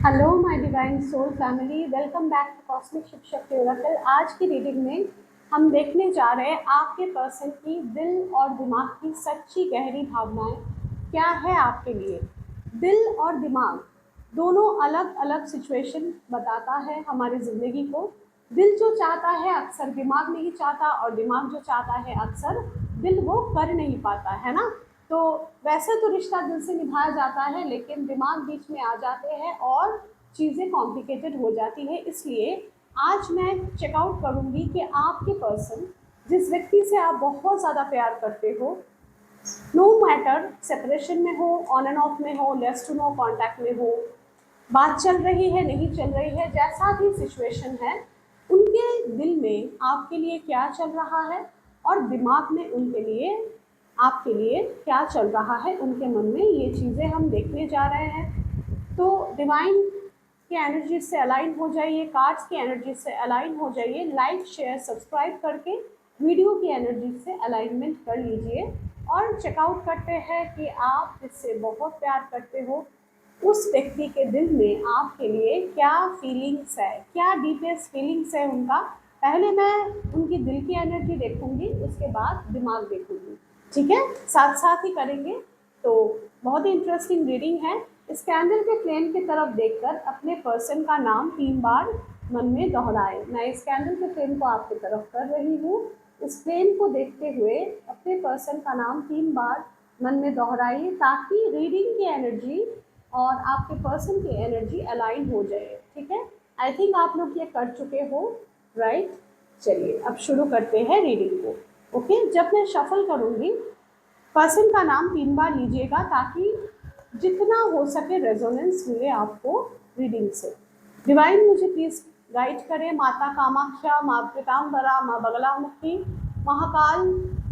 Hello my divine soul family, welcome back to cosmic Shiv Shakti oracle. आज की reading में हम देखने जा रहे हैं आपके पर्सन की दिल और दिमाग की सच्ची गहरी भावनाएं क्या है आपके लिए। दिल और दिमाग दोनों अलग अलग सिचुएशन बताता है हमारी ज़िंदगी को। दिल जो चाहता है अक्सर दिमाग नहीं चाहता, और दिमाग जो चाहता है अक्सर दिल वो कर नहीं पाता है ना। तो वैसे तो रिश्ता दिल से निभाया जाता है, लेकिन दिमाग बीच में आ जाते हैं और चीज़ें कॉम्प्लिकेटेड हो जाती है। इसलिए आज मैं चेकआउट करूँगी कि आपके पर्सन जिस व्यक्ति से आप बहुत ज़्यादा प्यार करते हो, नो मैटर सेपरेशन में हो, ऑन एंड ऑफ में हो, लेस टू नो कॉन्टैक्ट में हो, बात चल रही है नहीं चल रही है, जैसा भी सिचुएशन है, उनके दिल में आपके लिए क्या चल रहा है और दिमाग में उनके लिए आपके लिए क्या चल रहा है, उनके मन में ये चीज़ें हम देखने जा रहे हैं। तो डिवाइन की एनर्जी से अलाइन हो जाइए, कार्ड्स की एनर्जी से अलाइन हो जाइए, लाइक शेयर सब्सक्राइब करके वीडियो की एनर्जी से अलाइनमेंट कर लीजिए और चेकआउट करते हैं कि आप जिससे बहुत प्यार करते हो उस व्यक्ति के दिल में आपके लिए क्या फीलिंग्स है, क्या डीपेस्ट फीलिंग्स है उनका। पहले मैं उनकी दिल की एनर्जी देखूंगी, उसके बाद दिमाग देखूंगी, ठीक है, साथ साथ ही करेंगे। तो बहुत ही इंटरेस्टिंग रीडिंग है। इस कैंडल के फ्लेम की तरफ देखकर अपने पर्सन का नाम 3 बार मन में दोहराए। मैं इस कैंडल के फ्लेम को आपकी तरफ कर रही हूँ। इस फ्लेम को देखते हुए अपने पर्सन का नाम 3 बार मन में दोहराइए, ताकि रीडिंग की एनर्जी और आपके पर्सन की एनर्जी अलाइन हो जाए, ठीक है। आई थिंक आप लोग ये कर चुके हो, राइट। चलिए अब शुरू करते हैं रीडिंग को। ओके, जब मैं शफल करूँगी पर्सन का नाम 3 बार लीजिएगा, ताकि जितना हो सके रेजोनेंस मिले आपको रीडिंग से। डिवाइन मुझे प्लीज़ गाइड करें। माता कामाख्या, माँ पीताम्बरा, माँ बगलामुखी, महाकाल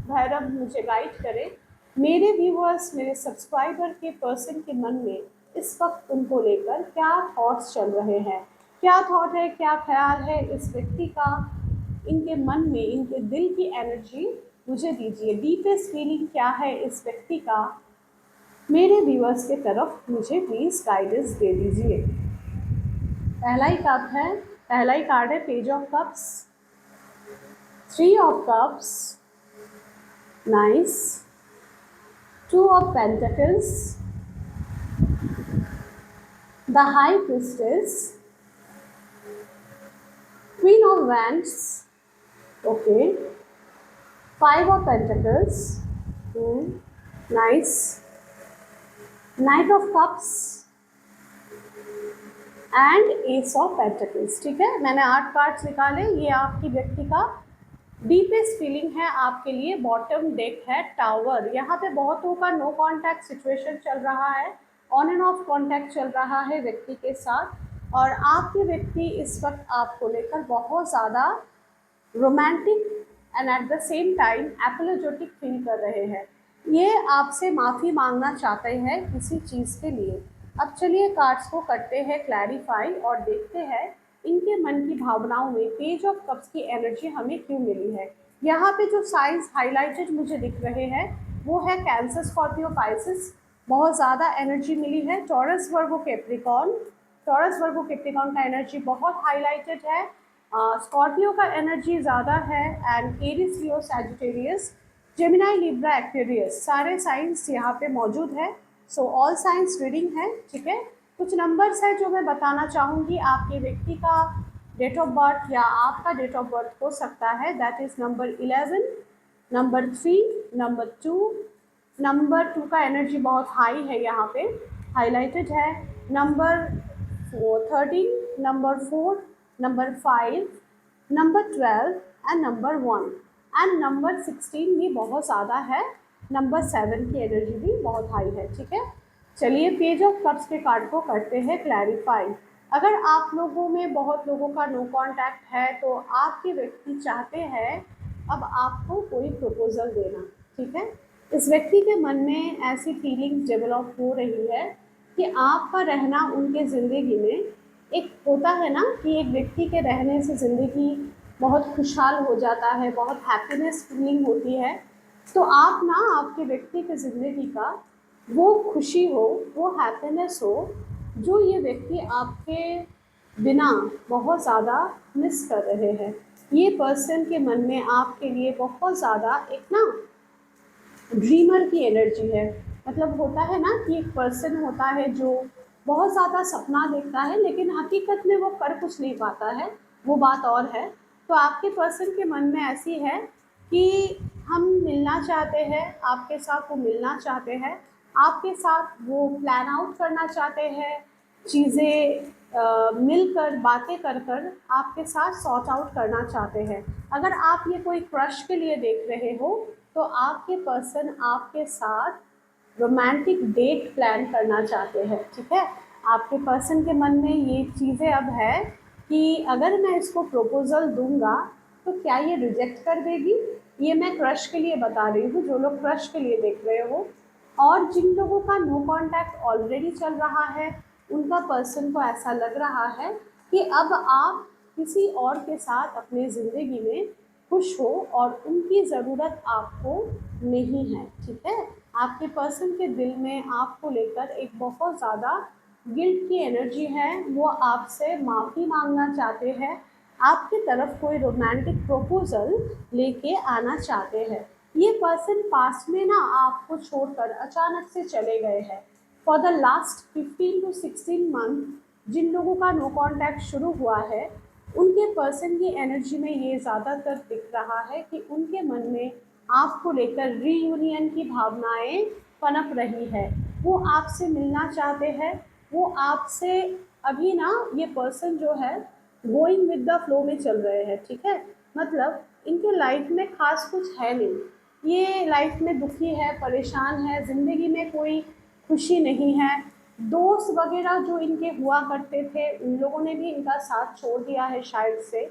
भैरव मुझे गाइड करें। मेरे व्यूअर्स, मेरे सब्सक्राइबर के पर्सन के मन में इस वक्त उनको लेकर क्या थॉट्स चल रहे हैं, क्या थॉट है, क्या ख्याल है इस व्यक्ति का, इनके मन में, इनके दिल की एनर्जी मुझे दीजिए। डीपेस्ट फीलिंग क्या है इस व्यक्ति का, मेरे व्यूअर्स के तरफ मुझे प्लीज़ गाइडेंस दे दीजिए। पहला ही कप है, पहला ही कार्ड है page of cups, 3 of cups, nice, 2 of pentacles, the high priestess, queen of wands, okay, 5 of Pentacles, nice, Knight of Cups and Ace of Pentacles। ठीक है, मैंने 8 कार्ड्स निकाले। ये आपकी व्यक्ति का डीपेस्ट फीलिंग है आपके लिए। बॉटम डेक है टावर। यहाँ पे बहुतों का नो कॉन्टैक्ट सिचुएशन चल रहा है, ऑन एंड ऑफ कॉन्टैक्ट चल रहा है व्यक्ति के साथ, और आपके व्यक्ति इस वक्त आपको लेकर बहुत ज़्यादा romantic and at the same time apologetic feel कर रहे हैं। ये आपसे माफ़ी मांगना चाहते हैं किसी चीज़ के लिए। अब चलिए कार्ड्स को करते हैं क्लैरिफाई और देखते हैं इनके मन की भावनाओं में पेज ऑफ कप्स की एनर्जी हमें क्यों मिली है। यहाँ पे जो साइंस हाईलाइटेड मुझे दिख रहे हैं वो है कैंसर, स्कॉर्पियो, पाइसिस, बहुत ज़्यादा एनर्जी मिली है। Taurus, Virgo, Capricorn, Taurus, Virgo, Capricorn का एनर्जी बहुत हाईलाइटेड है। स्कॉर्पियो का एनर्जी ज़्यादा है, and Aries, Leo, Sagittarius, Gemini, Libra, Aquarius, सारे साइंस यहाँ पे मौजूद है। सो ऑल साइंस रीडिंग है, ठीक है। कुछ नंबर्स है जो मैं बताना चाहूँगी। आपके व्यक्ति का डेट ऑफ बर्थ या आपका डेट ऑफ बर्थ हो सकता है, that is number 11, number 3, number 2। Number 2 का एनर्जी बहुत हाई है, यहाँ पे हाईलाइटेड है। Number 13, number 4, number 5, number 12 and number 1 and number 16 भी बहुत ज़्यादा है। नंबर 7 की एनर्जी भी बहुत हाई है, ठीक है। चलिए पेज ऑफ कप्स के कार्ड को करते हैं क्लैरिफाई। अगर आप लोगों में बहुत लोगों का नो कॉन्टैक्ट है तो आपके व्यक्ति चाहते हैं अब आपको कोई प्रपोजल देना, ठीक है। इस व्यक्ति के मन में ऐसी फीलिंग्स डेवलप हो रही है कि आपका रहना उनके ज़िंदगी में, एक होता है ना कि एक व्यक्ति के रहने से ज़िंदगी बहुत खुशहाल हो जाता है, बहुत हैप्पीनेस फीलिंग होती है। तो आप ना, आपके व्यक्ति के ज़िंदगी का वो खुशी हो, वो हैप्पीनेस हो, जो ये व्यक्ति आपके बिना बहुत ज़्यादा मिस कर रहे हैं। ये पर्सन के मन में आपके लिए बहुत ज़्यादा एक ना ड्रीमर की एनर्जी है। मतलब होता है ना कि एक पर्सन होता है जो बहुत ज़्यादा सपना देखता है लेकिन हकीकत में वो कर कुछ नहीं पाता है, वो बात और है। तो आपके पर्सन के मन में ऐसी है कि हम मिलना चाहते हैं, आपके साथ वो मिलना चाहते हैं, आपके साथ वो प्लान आउट करना चाहते हैं, चीज़ें मिलकर बातें कर कर आपके साथ सॉर्ट आउट करना चाहते हैं। अगर आप ये कोई क्रश के लिए देख रहे हो तो आपके पर्सन आपके साथ रोमांटिक डेट प्लान करना चाहते हैं, ठीक है। आपके पर्सन के मन में ये चीज़ें अब है कि अगर मैं इसको प्रपोज़ल दूंगा तो क्या ये रिजेक्ट कर देगी। ये मैं क्रश के लिए बता रही हूँ, जो लोग क्रश के लिए देख रहे हो। और जिन लोगों का नो कांटेक्ट ऑलरेडी चल रहा है, उनका पर्सन को ऐसा लग रहा है कि अब आप किसी और के साथ अपने ज़िंदगी में खुश हो और उनकी ज़रूरत आपको नहीं है, ठीक है। आपके पर्सन के दिल में आपको लेकर एक बहुत ज़्यादा गिल्ट की एनर्जी है। वो आपसे माफ़ी मांगना चाहते हैं, आपकी तरफ कोई रोमांटिक प्रपोजल लेके आना चाहते हैं। ये पर्सन पास में ना आपको छोड़कर अचानक से चले गए हैं। For the last 15 to 16 month जिन लोगों का नो कांटेक्ट शुरू हुआ है, उनके पर्सन की एनर्जी में ये ज़्यादातर दिख रहा है कि उनके मन में आपको लेकर रीयूनियन की भावनाएं पनप रही है। वो आपसे मिलना चाहते हैं, वो आपसे अभी ना ये पर्सन जो है गोइंग विद द फ्लो में चल रहे हैं, ठीक है। मतलब इनके लाइफ में खास कुछ है नहीं, ये लाइफ में दुखी है, परेशान है, ज़िंदगी में कोई खुशी नहीं है। दोस्त वगैरह जो इनके हुआ करते थे उन लोगों ने भी इनका साथ छोड़ दिया है शायद से।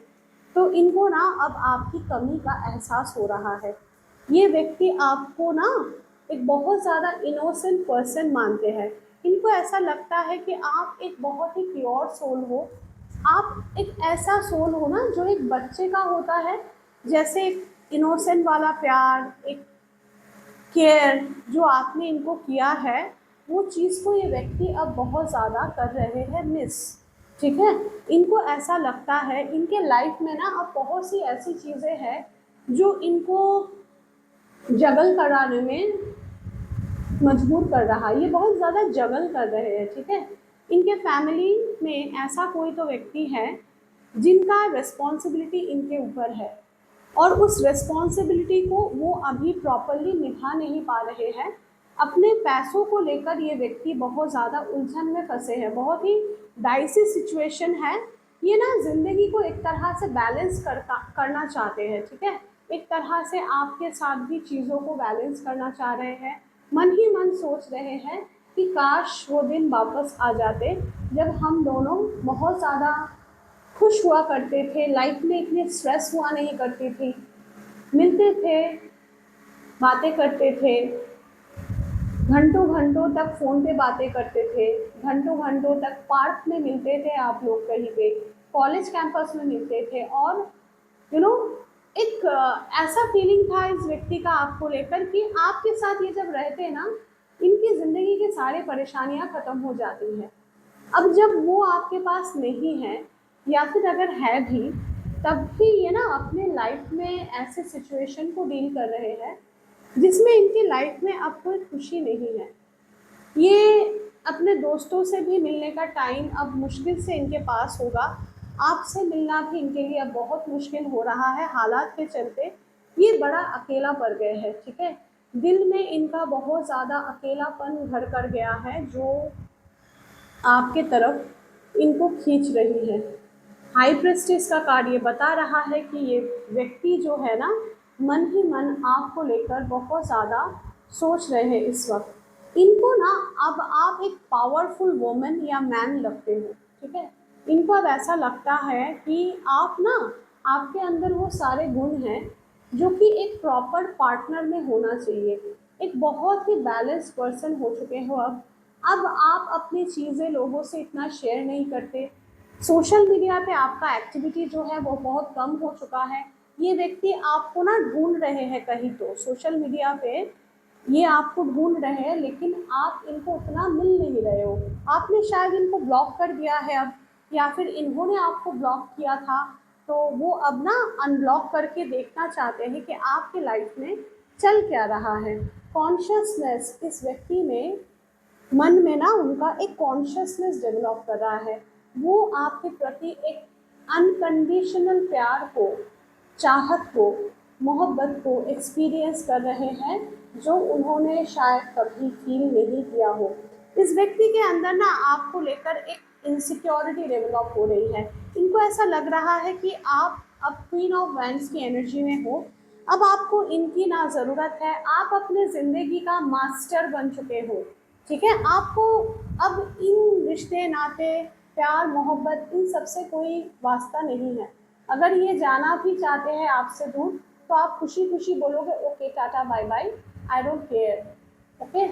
तो इनको ना अब आपकी कमी का एहसास हो रहा है। ये व्यक्ति आपको ना एक बहुत ज़्यादा इनोसेंट पर्सन मानते हैं। इनको ऐसा लगता है कि आप एक बहुत ही प्योर सोल हो, आप एक ऐसा सोल हो ना जो एक बच्चे का होता है, जैसे एक इनोसेंट वाला प्यार, एक केयर जो आपने इनको किया है, वो चीज़ को ये व्यक्ति अब बहुत ज़्यादा कर रहे हैं मिस, ठीक है। इनको ऐसा लगता है इनके लाइफ में ना अब बहुत सी ऐसी चीज़ें हैं जो इनको जगल कराने में मजबूर कर रहा है, ये बहुत ज़्यादा जगल कर रहे हैं, ठीक है। इनके फैमिली में ऐसा कोई तो व्यक्ति है जिनका रिस्पॉन्सिबिलिटी इनके ऊपर है और उस रिस्पॉन्सिबिलिटी को वो अभी प्रॉपरली निभा नहीं पा रहे हैं। अपने पैसों को लेकर ये व्यक्ति बहुत ज़्यादा उलझन में फंसे हैं, बहुत ही डाइसी सिचुएशन है। ये ना ज़िंदगी को एक तरह से बैलेंस करना चाहते हैं, ठीक है। एक तरह से आपके साथ भी चीज़ों को बैलेंस करना चाह रहे हैं। मन ही मन सोच रहे हैं कि काश वो दिन वापस आ जाते जब हम दोनों बहुत ज़्यादा खुश हुआ करते थे, लाइफ में इतनी स्ट्रेस हुआ नहीं करती थी, मिलते थे, बातें करते थे, घंटों घंटों तक फ़ोन पे बातें करते थे, घंटों घंटों तक पार्क में मिलते थे, आप लोग कहीं पे कॉलेज कैंपस में मिलते थे। और यू नो एक ऐसा फीलिंग था इस व्यक्ति का आपको लेकर कि आपके साथ ये जब रहते हैं ना, इनकी ज़िंदगी की सारी परेशानियां ख़त्म हो जाती हैं। अब जब वो आपके पास नहीं है या फिर अगर है भी, तब भी ये ना अपने लाइफ में ऐसे सिचुएशन को डील कर रहे हैं जिसमें इनकी लाइफ में अब कोई खुशी नहीं है। ये अपने दोस्तों से भी मिलने का टाइम अब मुश्किल से इनके पास होगा। आपसे मिलना भी इनके लिए अब बहुत मुश्किल हो रहा है हालात के चलते। ये बड़ा अकेला पड़ गए हैं, ठीक है। दिल में इनका बहुत ज़्यादा अकेलापन घर कर गया है जो आपके तरफ इनको खींच रही है। हाई प्रेस्टिज का कार्ड ये बता रहा है कि ये व्यक्ति जो है ना, मन ही मन आपको लेकर बहुत ज़्यादा सोच रहे हैं इस वक्त। इनको ना अब आप एक पावरफुल वुमन या मैन लगते हो, ठीक है। इनको अब ऐसा लगता है कि आप ना, आपके अंदर वो सारे गुण हैं जो कि एक प्रॉपर पार्टनर में होना चाहिए। एक बहुत ही बैलेंस पर्सन हो चुके हो अब आप अपनी चीज़ें लोगों से इतना शेयर नहीं करते। सोशल मीडिया पे आपका एक्टिविटी जो है वो बहुत कम हो चुका है। ये व्यक्ति आपको ना ढूंढ रहे हैं कहीं, तो सोशल मीडिया पे ये आपको ढूंढ रहे हैं, लेकिन आप इनको उतना मिल नहीं रहे हो। आपने शायद इनको ब्लॉक कर दिया है अब, या फिर इन्होंने आपको ब्लॉक किया था, तो वो अब ना अनब्लॉक करके देखना चाहते हैं कि आपके लाइफ में चल क्या रहा है। कॉन्शियसनेस इस व्यक्ति में, मन में ना उनका एक कॉन्शियसनेस डेवलप कर रहा है। वो आपके प्रति एक अनकंडीशनल प्यार को, चाहत को, मोहब्बत को एक्सपीरियंस कर रहे हैं, जो उन्होंने शायद कभी फील नहीं किया हो। इस व्यक्ति के अंदर ना आपको लेकर एक इनसिक्योरिटी डेवलप हो रही है। इनको ऐसा लग रहा है कि आप अब क्वीन ऑफ वैंड्स की एनर्जी में हो, अब आपको इनकी ना ज़रूरत है, आप अपने ज़िंदगी का मास्टर बन चुके हो। ठीक है, आपको अब इन रिश्ते नाते, प्यार मोहब्बत, इन सब से कोई वास्ता नहीं है। अगर ये जाना भी चाहते हैं आपसे दूर, तो आप खुशी खुशी बोलोगे okay tata bye bye, I don't care. Okay,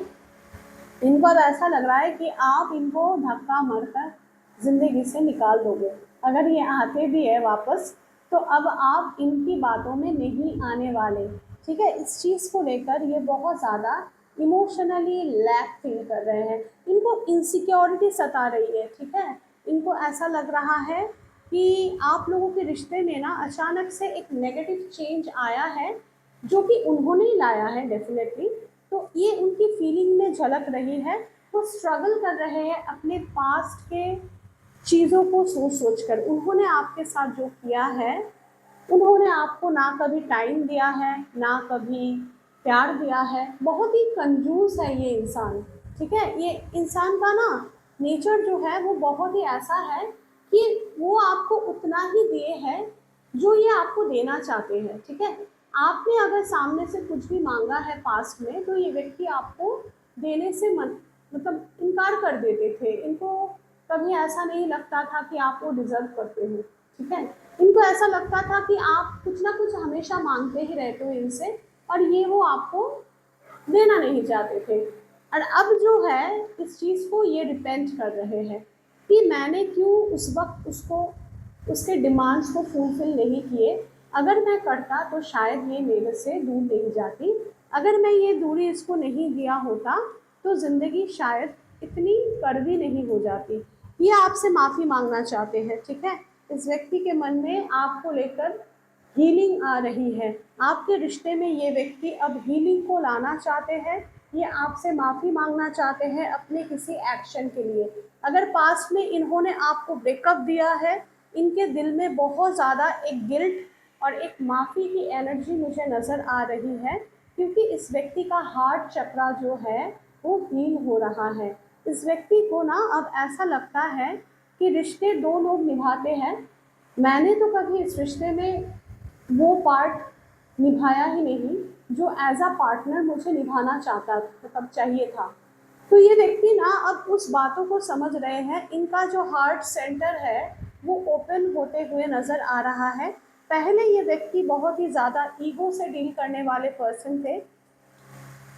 इनको अब ऐसा लग रहा है कि आप इनको धक्का मारकर ज़िंदगी से निकाल दोगे। अगर ये आते भी है वापस, तो अब आप इनकी बातों में नहीं आने वाले। ठीक है, इस चीज़ को लेकर ये बहुत ज़्यादा इमोशनली लैक फील कर रहे हैं। इनको इनसिक्योरिटी सता रही है। ठीक है, इनको ऐसा लग रहा है कि आप लोगों के रिश्ते में ना अचानक से एक नेगेटिव चेंज आया है, जो कि उन्होंने ही लाया है डेफिनेटली। तो ये उनकी फीलिंग में झलक रही है। वो स्ट्रगल कर रहे हैं अपने पास्ट के चीज़ों को सोच सोच कर। उन्होंने आपके साथ जो किया है, उन्होंने आपको ना कभी टाइम दिया है, ना कभी प्यार दिया है। बहुत ही कंजूस है ये इंसान। ठीक है, ये इंसान का ना नेचर जो है वो बहुत ही ऐसा है कि वो आपको उतना ही दिए है जो ये आपको देना चाहते हैं। ठीक है, आपने अगर सामने से कुछ भी मांगा है पास्ट में, तो ये व्यक्ति आपको देने से मतलब इनकार कर देते थे। इनको कभी ऐसा नहीं लगता था कि आप वो डिज़र्व करते हो। ठीक है, इनको ऐसा लगता था कि आप कुछ ना कुछ हमेशा मांगते ही रहते हो इनसे, और ये वो आपको देना नहीं चाहते थे। और अब जो है इस चीज़ को ये रिपेंट कर रहे हैं कि मैंने क्यों उस वक्त उसको, उसके डिमांड्स को फुलफिल नहीं किए। अगर मैं करता तो शायद ये मेरे से दूर नहीं जाती। अगर मैं ये दूरी इसको नहीं दिया होता, तो ज़िंदगी शायद इतनी कड़वी नहीं हो जाती। ये आपसे माफ़ी मांगना चाहते हैं। ठीक है, इस व्यक्ति के मन में आपको लेकर हीलिंग आ रही है। आपके रिश्ते में ये व्यक्ति अब हीलिंग को लाना चाहते हैं। ये आपसे माफ़ी मांगना चाहते हैं अपने किसी एक्शन के लिए। अगर पास्ट में इन्होंने आपको ब्रेकअप दिया है, इनके दिल में बहुत ज़्यादा एक गिल्ट और एक माफ़ी की एनर्जी मुझे नज़र आ रही है, क्योंकि इस व्यक्ति का हार्ट चक्रा जो है वो हील हो रहा है। इस व्यक्ति को ना अब ऐसा लगता है कि रिश्ते दो लोग निभाते हैं, मैंने तो कभी इस रिश्ते में वो पार्ट निभाया ही नहीं जो एज अ पार्टनर मुझे निभाना चाहता, मतलब चाहिए था। तो ये व्यक्ति ना अब उस बातों को समझ रहे हैं। इनका जो हार्ट सेंटर है वो ओपन होते हुए नज़र आ रहा है। पहले ये व्यक्ति बहुत ही ज़्यादा ईगो से डील करने वाले पर्सन थे।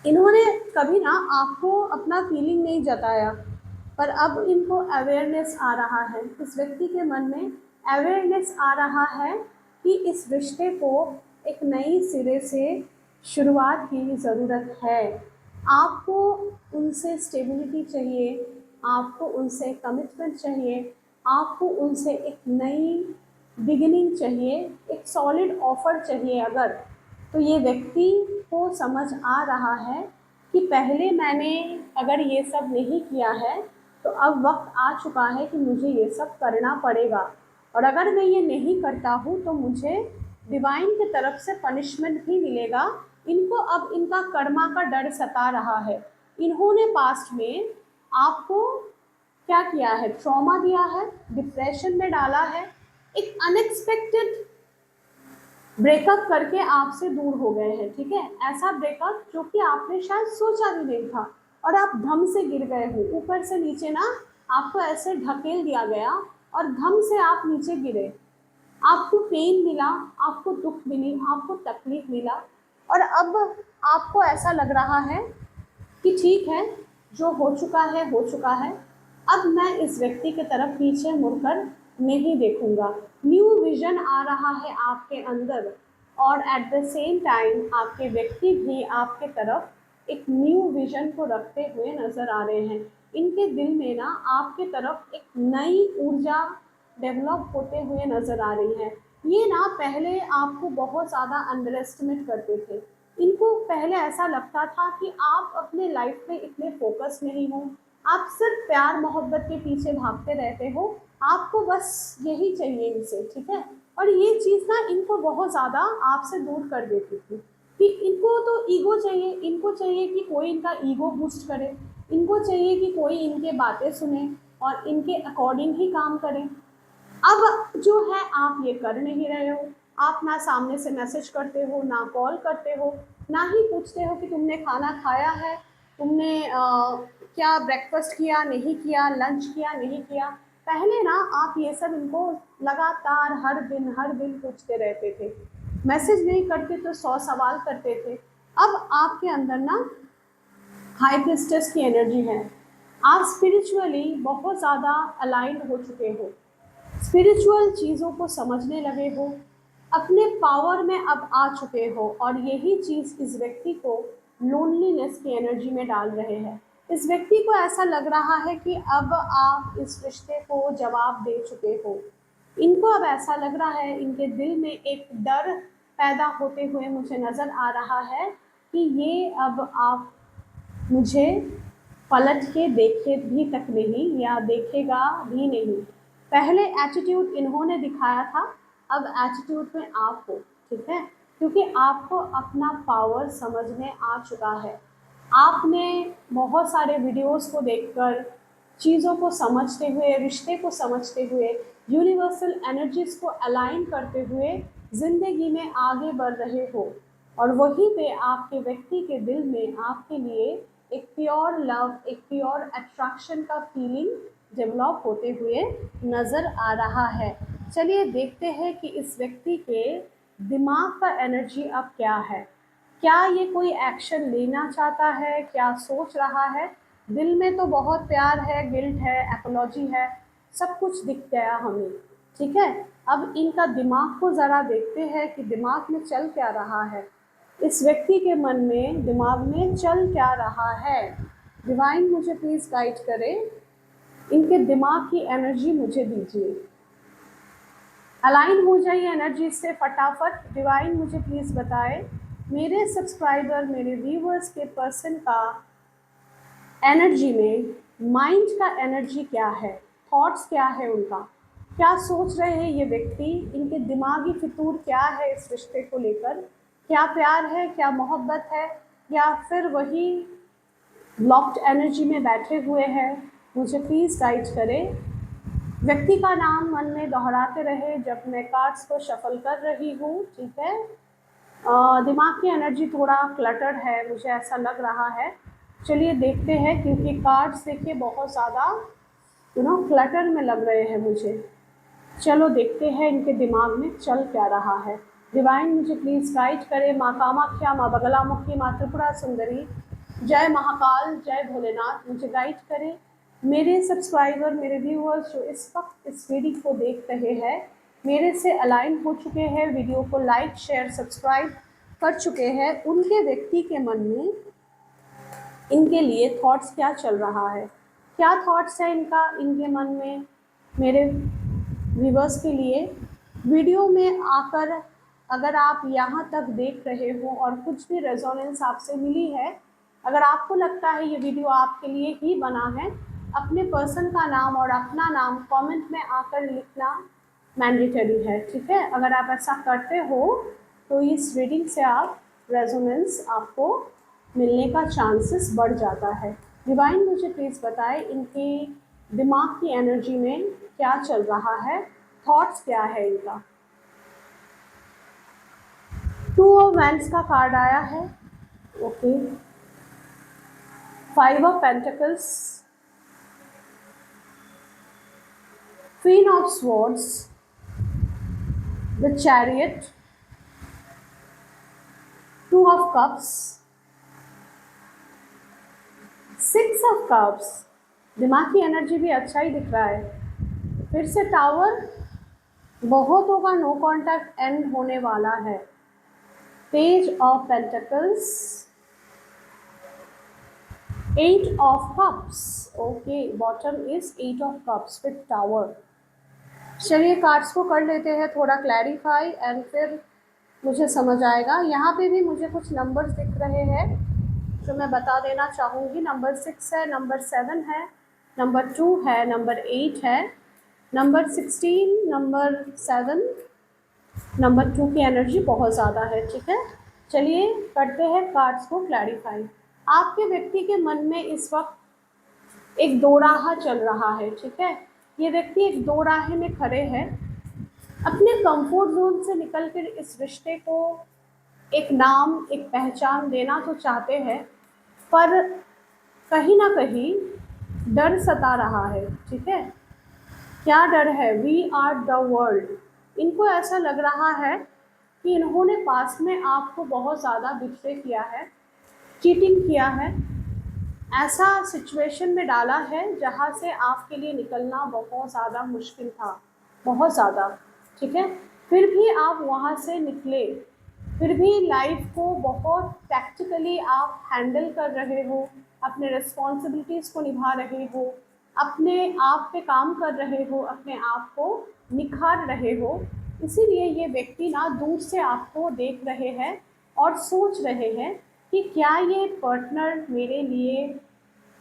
इन्होंने कभी ना आपको अपना फीलिंग नहीं जताया, पर अब इनको अवेयरनेस आ रहा है। इस व्यक्ति के मन में अवेयरनेस आ रहा है कि इस रिश्ते को एक नई सिरे से शुरुआत की ज़रूरत है। आपको उनसे स्टेबिलिटी चाहिए, आपको उनसे कमिटमेंट चाहिए, आपको उनसे एक नई बिगिनिंग चाहिए, एक सॉलिड ऑफर चाहिए। अगर तो ये व्यक्ति को समझ आ रहा है कि पहले मैंने अगर ये सब नहीं किया है, तो अब वक्त आ चुका है कि मुझे ये सब करना पड़ेगा। और अगर मैं ये नहीं करता हूँ तो मुझे डिवाइन की तरफ से पनिशमेंट भी मिलेगा। इनको अब इनका कर्मा का डर सता रहा है। इन्होंने पास्ट में आपको क्या किया है, ट्रॉमा दिया है, डिप्रेशन में डाला है, एक अनएक्सपेक्टेड ब्रेकअप करके आपसे दूर हो गए हैं। ठीक है, ऐसा ब्रेकअप जो कि आपने शायद सोचा भी नहीं था, और आप धम से गिर गए हो, ऊपर से नीचे ना आपको ऐसे ढकेल दिया गया और धम से आप नीचे गिरे। आपको पेन मिला, आपको दुख मिली, आपको तकलीफ मिला, और अब आपको ऐसा लग रहा है कि ठीक है, जो हो चुका है हो चुका है। अब मैं इस व्यक्ति की तरफ पीछे मुड़कर नहीं देखूंगा। न्यू विजन आ रहा है आपके अंदर, और एट द सेम टाइम आपके व्यक्ति भी आपके तरफ एक न्यू विजन को रखते हुए नज़र आ रहे हैं। इनके दिल में ना आपके तरफ एक नई ऊर्जा डेवलप होते हुए नज़र आ रही है। ये ना पहले आपको बहुत ज़्यादा अंडर एस्टिमेट करते थे। इनको पहले ऐसा लगता था कि आप अपने लाइफ में इतने फोकस नहीं हो, आप सिर्फ प्यार मोहब्बत के पीछे भागते रहते हो, आपको बस यही चाहिए इनसे, ठीक है। और ये चीज़ ना इनको बहुत ज़्यादा आपसे दूर कर देती थी कि इनको तो ईगो चाहिए, इनको चाहिए कि कोई इनका ईगो बूस्ट करे, इनको चाहिए कि कोई इनके बातें सुने और इनके अकॉर्डिंग ही काम करे। अब जो है आप ये कर नहीं रहे हो, आप ना सामने से मैसेज करते हो, ना कॉल करते हो, ना ही पूछते हो कि तुमने खाना खाया है, तुमने क्या ब्रेकफास्ट किया नहीं किया, लंच किया नहीं किया। पहले ना आप ये सब इनको लगातार हर दिन पूछते रहते थे, मैसेज नहीं करते तो 100 सवाल करते थे। अब आपके अंदर ना हाई प्रिस्टेस की एनर्जी है, आप स्पिरिचुअली बहुत ज़्यादा अलाइंड हो चुके हो, स्पिरिचुअल चीज़ों को समझने लगे हो, अपने पावर में अब आ चुके हो, और यही चीज़ इस व्यक्ति को लोनलीनेस की एनर्जी में डाल रहे हैं। इस व्यक्ति को ऐसा लग रहा है कि अब आप इस रिश्ते को जवाब दे चुके हो। इनको अब ऐसा लग रहा है, इनके दिल में एक डर पैदा होते हुए मुझे नज़र आ रहा है कि ये अब आप मुझे पलट के देखे भी तक नहीं, या देखेगा भी नहीं। पहले एटीट्यूड इन्होंने दिखाया था, अब एटीट्यूड में आप हो, ठीक है, क्योंकि आपको अपना पावर समझ में आ चुका है। आपने बहुत सारे वीडियोस को देखकर, चीज़ों को समझते हुए, रिश्ते को समझते हुए, यूनिवर्सल एनर्जीज को अलाइन करते हुए ज़िंदगी में आगे बढ़ रहे हो, और वहीं पे आपके व्यक्ति के दिल में आपके लिए एक प्योर लव, एक प्योर अट्रैक्शन का फीलिंग डेवलप होते हुए नज़र आ रहा है। चलिए देखते हैं कि इस व्यक्ति के दिमाग का एनर्जी अब क्या है। क्या ये कोई एक्शन लेना चाहता है, क्या सोच रहा है। दिल में तो बहुत प्यार है, गिल्ट है, एपोलॉजी है, सब कुछ दिख गया हमें, ठीक है। अब इनका दिमाग को ज़रा देखते हैं कि दिमाग में चल क्या रहा है, इस व्यक्ति के मन में, दिमाग में चल क्या रहा है। डिवाइन मुझे प्लीज़ गाइड करें, इनके दिमाग की एनर्जी मुझे दीजिए। अलाइन हो जाइए एनर्जी से फटाफट। डिवाइन मुझे प्लीज़ बताएं, मेरे सब्सक्राइबर, मेरे व्यूवर्स के पर्सन का एनर्जी में माइंड का एनर्जी क्या है, थॉट्स क्या है उनका, क्या सोच रहे हैं ये व्यक्ति, इनके दिमागी फितूर क्या है इस रिश्ते को लेकर, क्या प्यार है, क्या मोहब्बत है, या फिर वही लॉक्ड एनर्जी में बैठे हुए हैं। मुझे प्लीज़ गाइड करें। व्यक्ति का नाम मन में दोहराते रहे जब मैं कार्ड्स को शफल कर रही हूँ, ठीक है। दिमाग की एनर्जी थोड़ा क्लटर्ड है, मुझे ऐसा लग रहा है। चलिए देखते हैं, क्योंकि कार्ड्स देखिए बहुत ज़्यादा क्लटर में लग रहे हैं मुझे। चलो देखते हैं इनके दिमाग में चल क्या रहा है। डिवाइन मुझे प्लीज़ गाइड करें। माँ कामाख्या, माँ बगलामुखी, माँ त्रिपुरा सुंदरी, जय महाकाल, जय भोलेनाथ, मुझे गाइड करें। मेरे सब्सक्राइबर, मेरे व्यूअर्स जो इस वक्त इस वीडियो को देख रहे हैं, मेरे से अलाइन हो चुके हैं, वीडियो को लाइक शेयर सब्सक्राइब कर चुके हैं, उनके व्यक्ति के मन में इनके लिए थॉट्स क्या चल रहा है, क्या थॉट्स है इनका, इनके मन में मेरे व्यूअर्स के लिए। वीडियो में आकर अगर आप यहाँ तक देख रहे हो और कुछ भी रेजोनेंस आपसे मिली है, अगर आपको लगता है ये वीडियो आपके लिए ही बना है, अपने पर्सन का नाम और अपना नाम कमेंट में आकर लिखना मैंडेटरी है, ठीक है। अगर आप ऐसा करते हो तो इस रीडिंग से आप रेजोनेंस आपको मिलने का चांसेस बढ़ जाता है। डिवाइन मुझे प्लीज़ बताएं, इनकी दिमाग की एनर्जी में क्या चल रहा है, थॉट्स क्या है इनका। 2 ऑफ वैंड्स का कार्ड आया है, okay. 5 of pentacles, queen of swords, the chariot, 2 of cups, 6 of cups. दिमाग की एनर्जी भी अच्छा ही दिख रहा है। फिर से टावर, बहुत होगा, नो कॉन्टैक्ट एंड होने वाला है। Page of pentacles, eight of cups, okay, bottom is eight of cups with tower. चलिए कार्ड्स को कर लेते हैं थोड़ा क्लैरिफाई एंड फिर मुझे समझ आएगा। यहाँ पे भी मुझे कुछ नंबर्स दिख रहे हैं जो मैं बता देना चाहूँगी। नंबर 6 है, नंबर 7 है, नंबर 2 है, नंबर 8 है, नंबर 16, नंबर 7, नंबर 2 की एनर्जी बहुत ज़्यादा है। ठीक है, चलिए करते हैं कार्ड्स को क्लैरिफाई। आपके व्यक्ति के मन में इस वक्त एक दोराहा चल रहा है। ठीक है, ये व्यक्ति एक दोराहे में खड़े हैं, अपने कंफर्ट जोन से निकलकर इस रिश्ते को एक नाम, एक पहचान देना तो चाहते हैं, पर कहीं ना कहीं डर सता रहा है। ठीक है, क्या डर है? We are the world. इनको ऐसा लग रहा है कि इन्होंने पास में आपको बहुत ज़्यादा बिट्रे किया है, चीटिंग किया है, ऐसा सिचुएशन में डाला है जहाँ से आपके लिए निकलना बहुत ज़्यादा मुश्किल था, बहुत ज़्यादा। ठीक है, फिर भी आप वहाँ से निकले, फिर भी लाइफ को बहुत टैक्टिकली आप हैंडल कर रहे हो, अपने रिस्पॉन्सिबिलिटीज़ को निभा रहे हो, अपने आप पे काम कर रहे हो, अपने आप को निखार रहे हो। इसीलिए ये व्यक्ति ना दूर से आपको देख रहे हैं और सोच रहे हैं कि क्या ये पार्टनर मेरे लिए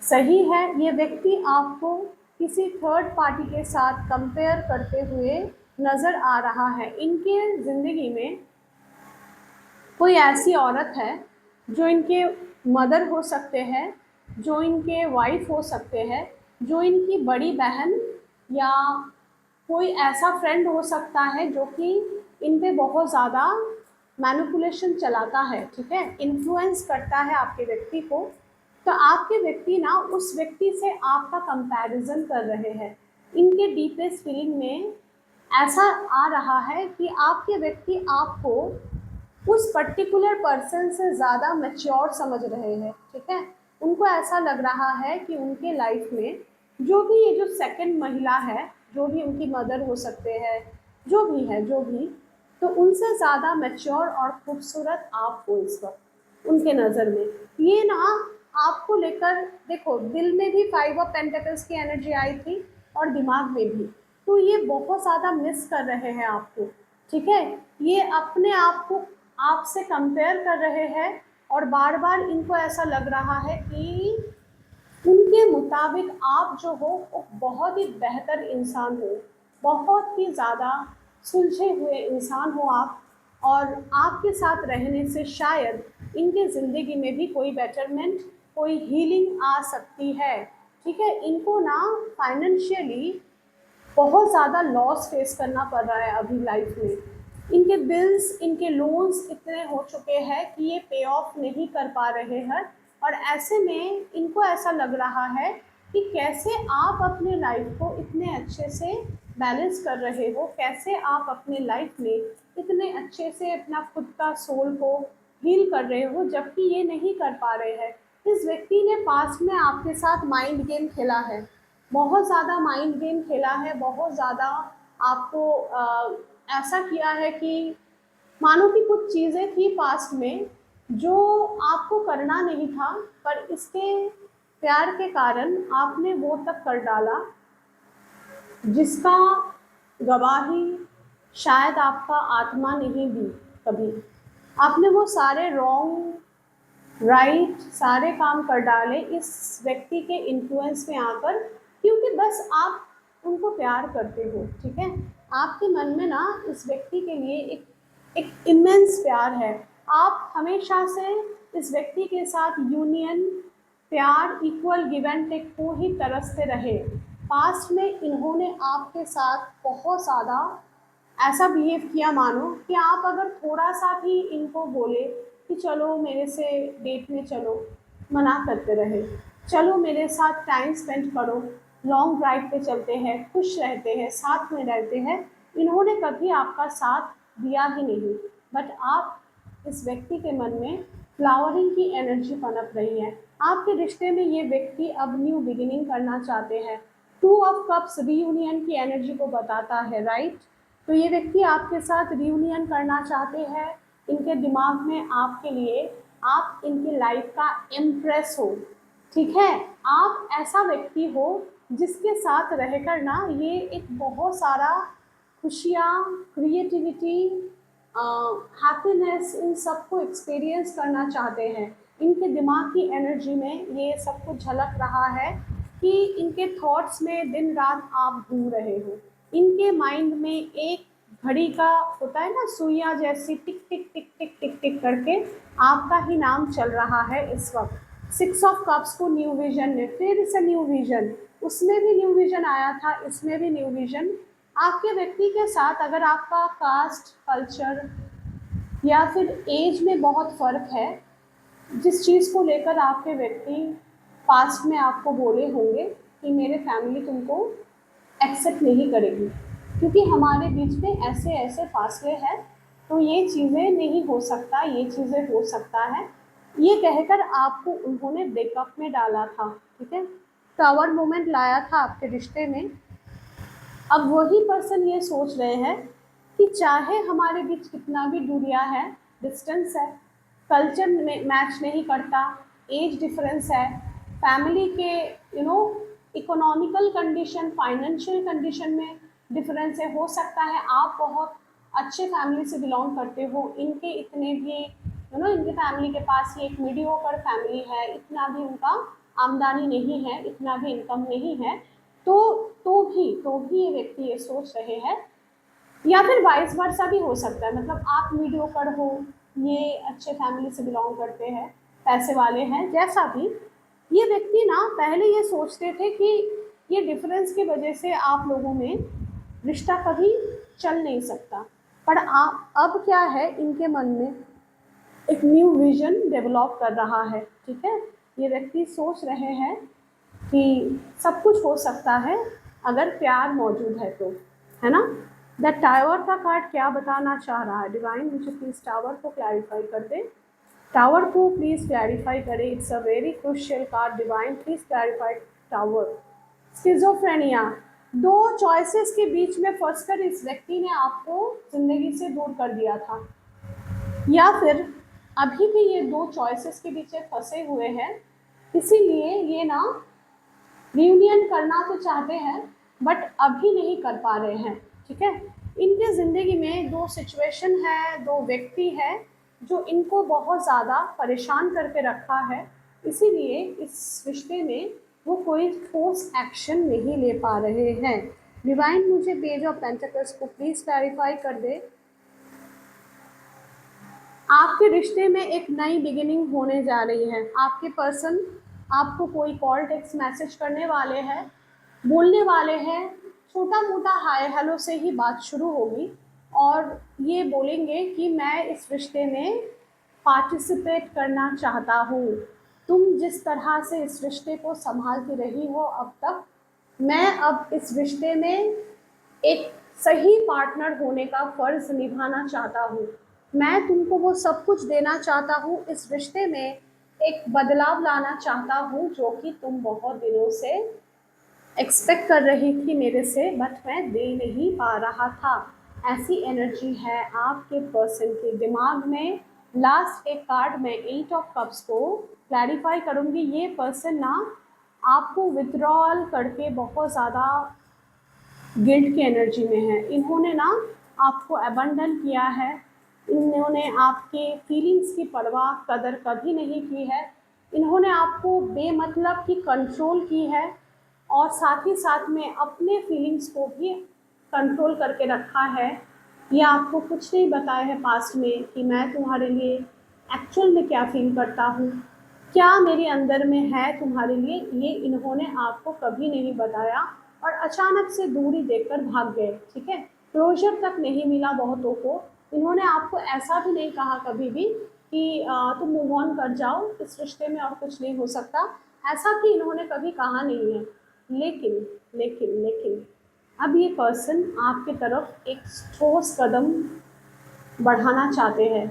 सही है। ये व्यक्ति आपको किसी थर्ड पार्टी के साथ कंपेयर करते हुए नज़र आ रहा है। इनके ज़िंदगी में कोई ऐसी औरत है जो इनके मदर हो सकते हैं, जो इनके वाइफ हो सकते हैं, जो इनकी बड़ी बहन या कोई ऐसा फ्रेंड हो सकता है जो कि इन पे बहुत ज़्यादा मैनिपुलेशन चलाता है। ठीक है, इन्फ्लुएंस करता है आपके व्यक्ति को। तो आपके व्यक्ति ना उस व्यक्ति से आपका कंपैरिजन कर रहे हैं। इनके डीपेस्ट फीलिंग में ऐसा आ रहा है कि आपके व्यक्ति आपको उस पर्टिकुलर पर्सन से ज़्यादा मैच्योर समझ रहे हैं। ठीक है, उनको ऐसा लग रहा है कि उनके लाइफ में जो भी ये जो सेकंड महिला है, जो भी उनकी मदर हो सकते हैं, जो भी है, जो भी, तो उनसे ज़्यादा मैच्योर और खूबसूरत आप हो इस वक्त उनके नज़र में। ये ना आपको लेकर, देखो दिल में भी 5 ऑफ पेंटिकल्स की एनर्जी आई थी और दिमाग में भी, तो ये बहुत ज़्यादा मिस कर रहे हैं आपको। ठीक है, ये अपने आप को आपसे कंपेयर कर रहे हैं और बार बार इनको ऐसा लग रहा है कि उनके मुताबिक आप जो हो वो बहुत ही बेहतर इंसान हो, बहुत ही ज़्यादा सुलझे हुए इंसान हो आप, और आपके साथ रहने से शायद इनके ज़िंदगी में भी कोई बेटरमेंट, कोई हीलिंग आ सकती है। ठीक है, इनको ना फाइनेंशियली बहुत ज़्यादा लॉस फेस करना पड़ रहा है अभी लाइफ में। इनके बिल्स, इनके लोन्स इतने हो चुके हैं कि ये पे ऑफ नहीं कर पा रहे हैं, और ऐसे में इनको ऐसा लग रहा है कि कैसे आप अपने लाइफ को इतने अच्छे से बैलेंस कर रहे हो, कैसे आप अपने लाइफ में इतने अच्छे से अपना खुद का सोल को हील कर रहे हो, जबकि ये नहीं कर पा रहे हैं। इस व्यक्ति ने पास्ट में आपके साथ माइंड गेम खेला है, बहुत ज़्यादा माइंड गेम खेला है, बहुत ज़्यादा आपको ऐसा किया है कि मानो कि कुछ चीज़ें थी पास्ट में जो आपको करना नहीं था, पर इसके प्यार के कारण आपने वो तक कर डाला जिसका गवाही शायद आपका आत्मा नहीं दी कभी। आपने वो सारे रॉन्ग राइट सारे काम कर डाले इस व्यक्ति के इन्फ्लुएंस में आकर, क्योंकि बस आप उनको प्यार करते हो। ठीक है, आपके मन में ना इस व्यक्ति के लिए एक इमेंस प्यार है। आप हमेशा से इस व्यक्ति के साथ यूनियन, प्यार, इक्वल गिव एंड टेक को ही तरसते रहे। पास्ट में इन्होंने आपके साथ बहुत ज़्यादा ऐसा बिहेव किया मानो कि आप अगर थोड़ा सा भी इनको बोले कि चलो मेरे से डेट में चलो, मना करते रहे, चलो मेरे साथ टाइम स्पेंड करो, लॉन्ग ड्राइव पे चलते हैं, खुश रहते हैं, साथ में रहते हैं। इन्होंने कभी आपका साथ दिया ही नहीं, बट आप इस व्यक्ति के मन में फ्लावरिंग की एनर्जी पनप रही है। आपके रिश्ते में ये व्यक्ति अब न्यू बिगिनिंग करना चाहते हैं। 2 ऑफ कप्स रीयूनियन की एनर्जी को बताता है, राइट। तो ये व्यक्ति आपके साथ रियूनियन करना चाहते हैं। इनके दिमाग में आपके लिए आप इनकी लाइफ का इम्प्रेस हो, ठीक है। आप ऐसा व्यक्ति हो जिसके साथ रहकर ना ये एक बहुत सारा खुशियाँ, क्रिएटिविटी, हैप्पीनेस, इन सबको एक्सपीरियंस करना चाहते हैं। इनके दिमाग की एनर्जी में ये सब कुछ झलक रहा है कि इनके थॉट्स में दिन रात आप घूम रहे हो। इनके माइंड में एक घड़ी का होता है ना, सुइयाँ जैसी टिक टिक टिक टिक टिक टिक करके आपका ही नाम चल रहा है इस वक्त। सिक्स ऑफ कप्स को न्यू विजन ने, फिर से न्यू विजन, उसमें भी न्यू विजन आया था, इसमें भी न्यू विजन। आपके व्यक्ति के साथ अगर आपका कास्ट, कल्चर या फिर एज में बहुत फ़र्क है, जिस चीज़ को लेकर आपके व्यक्ति पास्ट में आपको बोले होंगे कि मेरे फैमिली तुमको एक्सेप्ट नहीं करेगी क्योंकि हमारे बीच में ऐसे ऐसे फासले हैं, तो ये चीज़ें नहीं हो सकता, ये चीज़ें हो सकता है, ये कहकर आपको उन्होंने ब्रेकअप में डाला था। ठीक है, टावर मोमेंट लाया था आपके रिश्ते में। अब वही पर्सन ये सोच रहे हैं कि चाहे हमारे बीच कितना भी दूरियां है, डिस्टेंस है, कल्चर में मैच नहीं करता, एज डिफरेंस है, फैमिली के इकोनॉमिकल कंडीशन, फाइनेंशियल कंडीशन में डिफरेंस है, हो सकता है आप बहुत अच्छे फैमिली से बिलोंग करते हो, इनके इतने भी इनके फैमिली के पास ये एक मीडियोकर फैमिली है, इतना भी उनका आमदनी नहीं है, इतना भी इनकम नहीं है, तो तो भी ये व्यक्ति ये सोच रहे हैं, या फिर वाइस वर्सा भी हो सकता है, मतलब आप मीडियोकर हो, ये अच्छे फैमिली से बिलोंग करते हैं, पैसे वाले हैं, जैसा भी ये व्यक्ति ना पहले ये सोचते थे कि ये डिफरेंस की वजह से आप लोगों में रिश्ता कभी चल नहीं सकता, पर आप अब क्या है, इनके मन में एक न्यू विजन डेवलप कर रहा है। ठीक है, ये व्यक्ति सोच रहे हैं कि सब कुछ हो सकता है अगर प्यार मौजूद है तो, है ना। द टावर का कार्ड क्या बताना चाह रहा है? डिवाइन मुझे प्लीज़ टावर को क्लैरिफाई कर दे, टावर को प्लीज़ क्लैरिफाई करें, it's a very crucial card, divine please clarify tower. Schizophrenia, दो चॉइसेस के बीच में फंसकर इस व्यक्ति ने आपको ज़िंदगी से दूर कर दिया था, या फिर अभी भी ये दो चॉइसेस के बीच में फंसे हुए हैं, इसीलिए ये ना रियूनियन करना तो चाहते हैं बट अभी नहीं कर पा रहे हैं। ठीक है, इनके ज़िंदगी में दो सिचुएशन है, दो व्यक्ति है जो इनको बहुत ज़्यादा परेशान करके रखा है, इसीलिए इस रिश्ते में वो कोई ठोस एक्शन नहीं ले पा रहे हैं। डिवाइन मुझे पेज ऑफ पेंटिकल्स को प्लीज़ क्लैरिफाई कर दे। आपके रिश्ते में एक नई बिगिनिंग होने जा रही है, आपके पर्सन आपको कोई कॉल, टेक्स्ट मैसेज करने वाले हैं, बोलने वाले हैं, छोटा मोटा हाय हेलो से ही बात शुरू होगी और ये बोलेंगे कि मैं इस रिश्ते में पार्टिसिपेट करना चाहता हूँ। तुम जिस तरह से इस रिश्ते को संभालती रही हो अब तक, मैं अब इस रिश्ते में एक सही पार्टनर होने का फ़र्ज़ निभाना चाहता हूँ। मैं तुमको वो सब कुछ देना चाहता हूँ, इस रिश्ते में एक बदलाव लाना चाहता हूँ जो कि तुम बहुत दिनों से एक्सपेक्ट कर रही थी मेरे से, बट मैं दे नहीं पा रहा था। ऐसी एनर्जी है आपके पर्सन के दिमाग में। लास्ट एक कार्ड में 8 ऑफ कप्स को क्लैरिफाई करूँगी। ये पर्सन ना आपको विथड्रॉल करके बहुत ज़्यादा गिल्ट की एनर्जी में है। इन्होंने ना आपको अबंडन किया है, इन्होंने आपके फीलिंग्स की परवाह, कदर कभी नहीं की है, इन्होंने आपको बेमतलब की कंट्रोल की है और साथ ही साथ में अपने फीलिंग्स को भी कंट्रोल करके रखा है। ये आपको कुछ नहीं बताया है पास्ट में कि मैं तुम्हारे लिए एक्चुअल में क्या फील करता हूँ, क्या मेरे अंदर में है तुम्हारे लिए, ये इन्होंने आपको कभी नहीं बताया और अचानक से दूरी देखकर भाग गए। ठीक है, क्लोजर तक नहीं मिला बहुतों को। इन्होंने आपको ऐसा भी नहीं कहा कभी भी कि तुम मूव ऑन कर जाओ, इस रिश्ते में और कुछ नहीं हो सकता, ऐसा कि इन्होंने कभी कहा नहीं है। लेकिन लेकिन लेकिन अब ये पर्सन आपके तरफ एक ठोस कदम बढ़ाना चाहते हैं।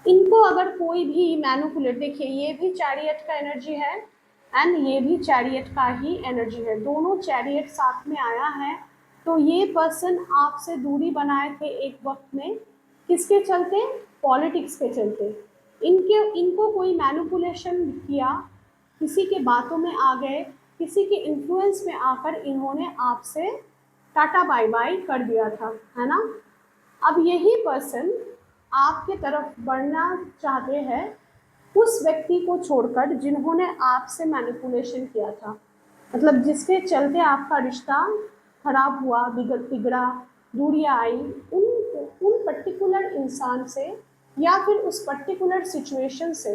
इनको अगर कोई भी मैनिपुलेट, देखिए ये भी चैरियट का एनर्जी है एंड ये भी चैरियट का ही एनर्जी है, दोनों चैरियट साथ में आया है। तो ये पर्सन आपसे दूरी बनाए थे एक वक्त में, किसके चलते? पॉलिटिक्स के चलते। इनको कोई मैनिपुलेशन किया किसी के बातों में आ गए, किसी के इन्फ्लुएंस में आकर इन्होंने आपसे टाटा बाय बाय कर दिया था, है ना। अब यही पर्सन आपके तरफ बढ़ना चाहते हैं उस व्यक्ति को छोड़कर जिन्होंने आपसे मैनिपुलेशन किया था, मतलब जिसके चलते आपका रिश्ता खराब हुआ, बिगड़ा, दूरियां आई, उन पर्टिकुलर इंसान से या फिर उस पर्टिकुलर सिचुएशन से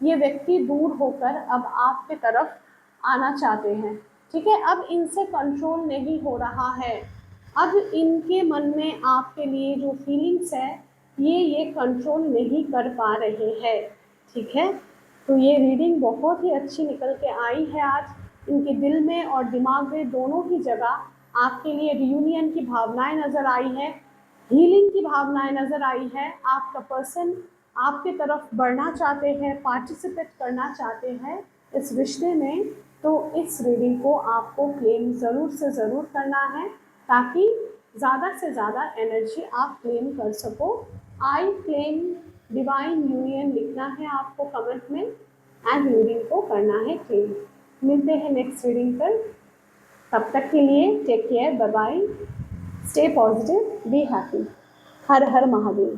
ये व्यक्ति दूर होकर अब आपके तरफ आना चाहते हैं, ठीक है। अब इनसे कंट्रोल नहीं हो रहा है, अब इनके मन में आपके लिए जो फीलिंग्स है ये कंट्रोल नहीं कर पा रहे हैं, ठीक है। तो ये रीडिंग बहुत ही अच्छी निकल के आई है आज। इनके दिल में और दिमाग में दोनों ही जगह आपके लिए रियूनियन की भावनाएं नज़र आई है, हीलिंग की भावनाएं नज़र आई है। आपका पर्सन आपके तरफ बढ़ना चाहते हैं, पार्टिसिपेट करना चाहते हैं इस रिश्ते में। तो इस रीडिंग को आपको क्लेम ज़रूर से ज़रूर करना है ताकि ज़्यादा से ज़्यादा एनर्जी आप क्लेम कर सको। आई क्लेम डिवाइन यूनियन लिखना है आपको कमेंट में एंड रीडिंग को करना है क्लेम। मिलते हैं नेक्स्ट रीडिंग पर, तब तक के लिए take care, bye bye, stay positive, be happy. हर हर महादेव।